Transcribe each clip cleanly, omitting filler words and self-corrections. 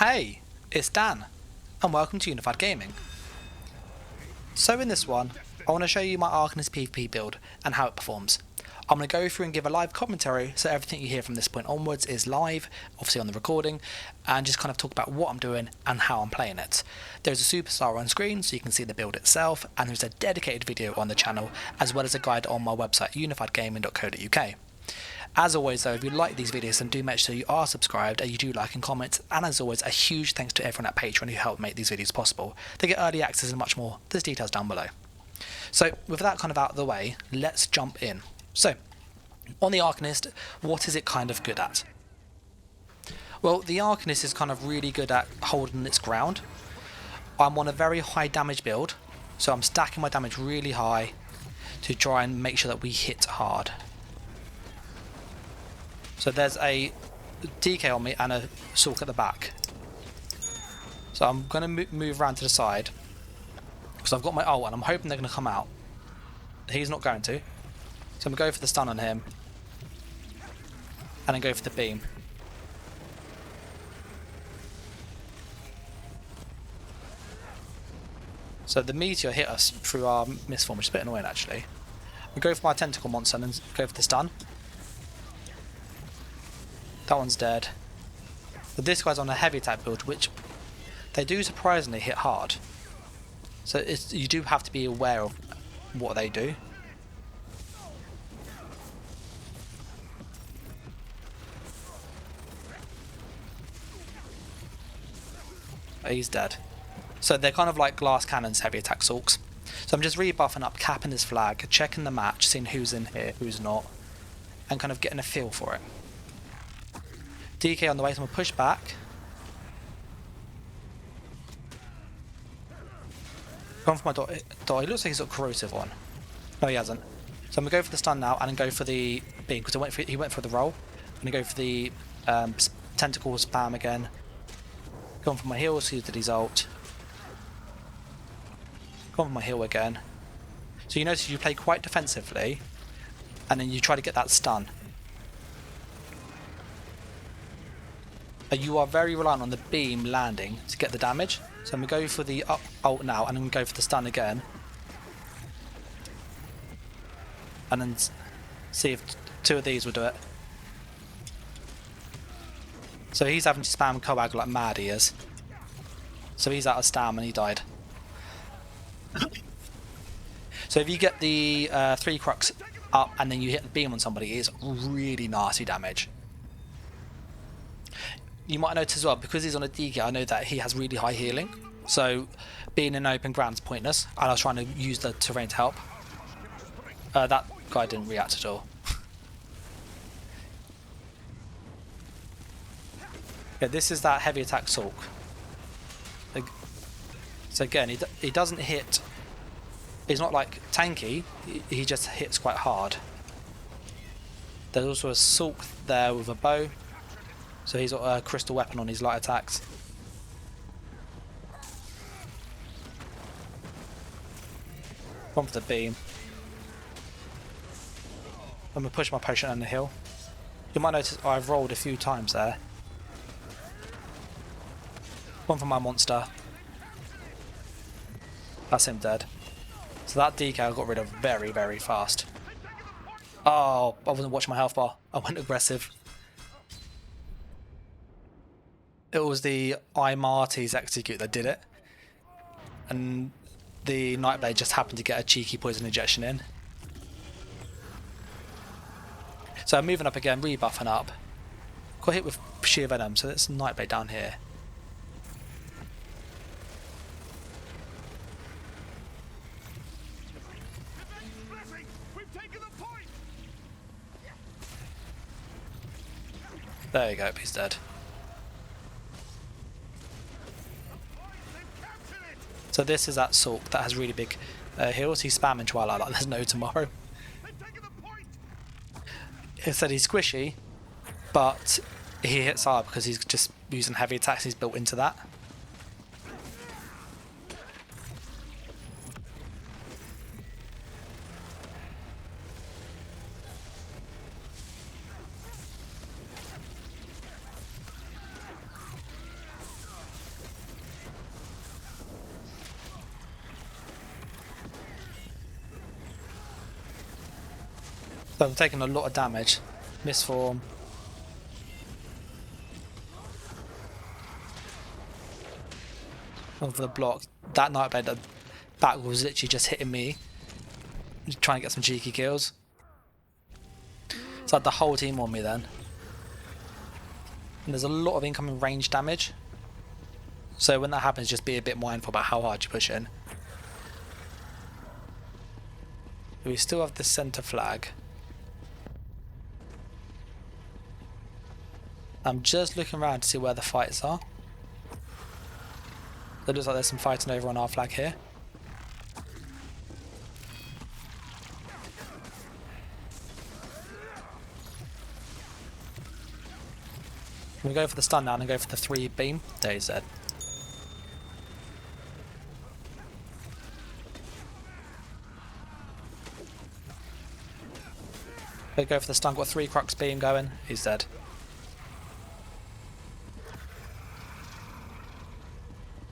Hey, it's Dan, and welcome to Unified Gaming. So in this one, I want to show you my Arcanist PvP build and how it performs. I'm going to go through and give a live commentary, so everything you hear from this point onwards is live, obviously on the recording, and just kind of talk about what I'm doing and how I'm playing it. There's a superstar on screen so you can see the build itself, and there's a dedicated video on the channel, as well as a guide on my website unifiedgaming.co.uk. As always though, if you like these videos, then do make sure you are subscribed and you do like and comment, and as always a huge thanks to everyone at Patreon who helped make these videos possible. They get early access and much more. There's details down below. So with that kind of out of the way, let's jump in. So on the Arcanist, what is it kind of good at? Well, the Arcanist is kind of really good at holding its ground. I'm on a very high damage build, so I'm stacking my damage really high to try and make sure that we hit hard. So there's a DK on me and a Sulk at the back. So I'm going to move around to the side because I've got my ult and I'm hoping they're going to come out. He's not going to. So I'm going to go for the stun on him and then go for the beam. So the meteor hit us through our misform, which is a bit annoying actually. We go for my tentacle monster and then go for the stun. That one's dead. But this guy's on a heavy attack build, which they do surprisingly hit hard. So you do have to be aware of what they do. He's dead. So they're kind of like glass cannons, heavy attack sulks. So I'm just rebuffing up, capping his flag, checking the match, seeing who's in here, who's not, and kind of getting a feel for it. DK on the way, so I'm going to push back. Going for my dot. He looks like he's got corrosive on. No, he hasn't. So I'm going to go for the stun now and then go for the beam because he went for the roll. I'm going to go for the tentacle spam again. Going for my heal, so he did his ult. Going for my heal again. So you notice you play quite defensively and then you try to get that stun. You are very reliant on the beam landing to get the damage. So I'm going to go for the ult now and I'm going to go for the stun again. And then see if two of these will do it. So he's having to spam coag like mad, he is. So he's out of stam and he died. So if you get the 3 crux up and then you hit the beam on somebody, it's really nasty damage. You might notice as well, because he's on a DK, I know that he has really high healing. So being in open ground is pointless. And I was trying to use the terrain to help. That guy didn't react at all. Yeah, this is that heavy attack Sulk. So again, he doesn't hit. He's not like tanky. He just hits quite hard. There's also a Sulk there with a bow. So he's got a crystal weapon on his light attacks. One for the beam. I'm going to push my potion on the hill. You might notice I've rolled a few times there. One for my monster. That's him dead. So that DK I got rid of very, very fast. Oh, I wasn't watching my health bar. I went aggressive. It was the Marty's execute that did it. And the Nightblade just happened to get a cheeky poison injection in. So I'm moving up again, rebuffing up. Got hit with sheer venom, so that's Nightblade down here. There you go, he's dead. So this is that Sulk that has really big heals. He's spamming Twilight like there's no tomorrow. He said he's squishy, but he hits hard because he's just using heavy attacks. He's built into that. So I'm taking a lot of damage. Misform. Over the block. That Nightblade, the back was literally just hitting me. Trying to get some cheeky kills. It's like the whole team on me then. And there's a lot of incoming range damage. So when that happens, just be a bit mindful about how hard you push in. We still have the center flag. I'm just looking around to see where the fights are. It looks like there's some fighting over on our flag here. We go for the stun now and go for the 3 beam. There he's dead. We go for the stun. Got 3 crux beam going. He's dead.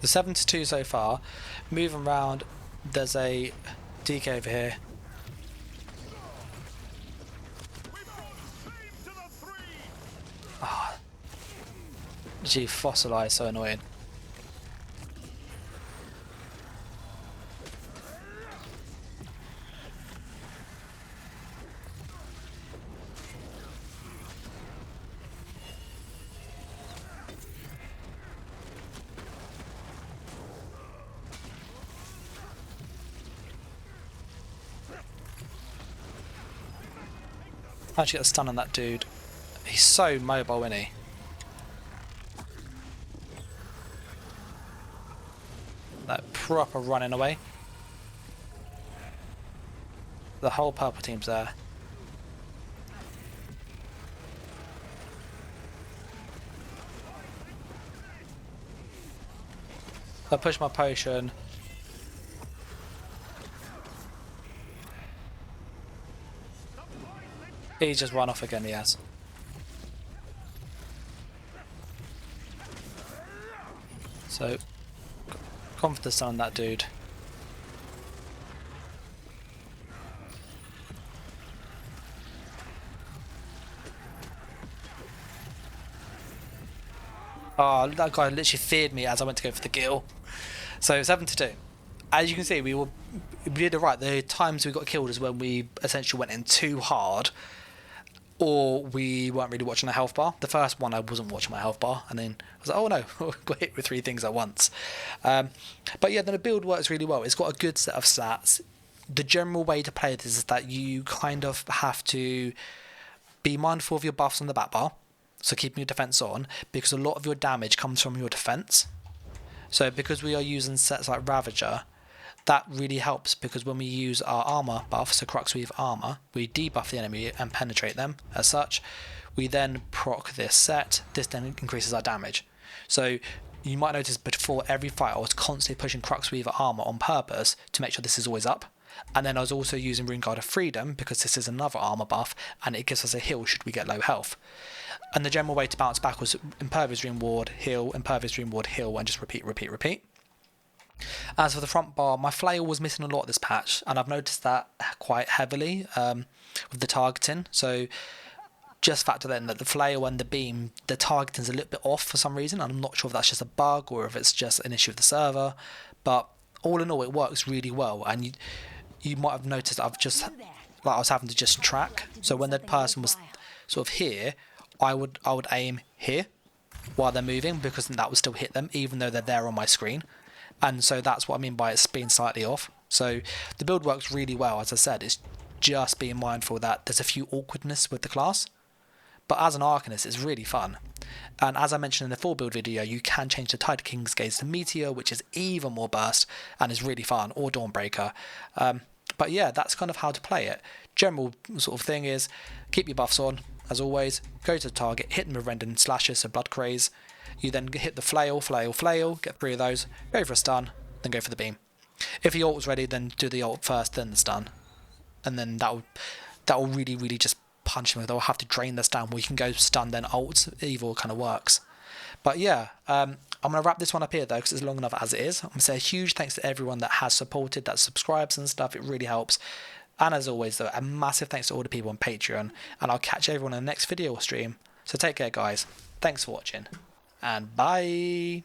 The 7-2 so far. Moving around, there's a DK over here. Oh. Gee, Fossilized, so annoying. Actually get a stun on that dude. He's so mobile, isn't he? That proper running away. The whole purple team's there. I push my potion. He's just run off again, he has. So, confidence on that dude. Oh, that guy literally feared me as I went to go for the kill. So 7-2. As you can see, we did it right. The times we got killed is when we essentially went in too hard, or we weren't really watching the health bar. The first one I wasn't watching my health bar, and then I was like, oh no, got hit with 3 things at once. But yeah, then the build works really well. It's got a good set of stats. The general way to play this is that you kind of have to be mindful of your buffs on the back bar, so keeping your defense on, because a lot of your damage comes from your defense. So because we are using sets like Ravager, that really helps, because when we use our armour buff, so Crux Weave armour, we debuff the enemy and penetrate them as such. We then proc this set. This then increases our damage. So you might notice before every fight I was constantly pushing Crux Weave armour on purpose to make sure this is always up. And then I was also using Rune Guard of Freedom, because this is another armour buff and it gives us a heal should we get low health. And the general way to bounce back was Impervious Rune Ward, heal, Impervious Rune Ward, heal, and just repeat, repeat, repeat. As for the front bar, my flail was missing a lot this patch, and I've noticed that quite heavily with the targeting. So just factor in that the flail and the beam, the targeting's a little bit off for some reason. I'm not sure if that's just a bug or if it's just an issue with the server, but all in all, it works really well. And you might have noticed that I was having to just track. So when that person was sort of here, I would aim here while they're moving, because that would still hit them even though they're there on my screen. And so that's what I mean by it's being slightly off. So the build works really well. As I said, it's just being mindful that there's a few awkwardness with the class, but as an Arcanist it's really fun. And as I mentioned in the full build video, you can change the Tide King's Gaze to Meteor, which is even more burst and is really fun, or Dawnbreaker. But yeah, that's kind of how to play it. General sort of thing is keep your buffs on, as always, go to the target, hit them with Rendon Slashes, so Blood Craze. You then hit the flail, get 3 of those, go for a stun, then go for the beam. If your ult was ready, then do the ult first, then the stun. And then that will really, really just punch them. They'll have to drain this down, where you can go stun, then ult. Either kind of works. But yeah, I'm going to wrap this one up here though, because it's long enough as it is. I'm going to say a huge thanks to everyone that has supported, that subscribes and stuff. It really helps. And as always though, a massive thanks to all the people on Patreon, and I'll catch everyone in the next video or stream. So take care guys, thanks for watching, and bye!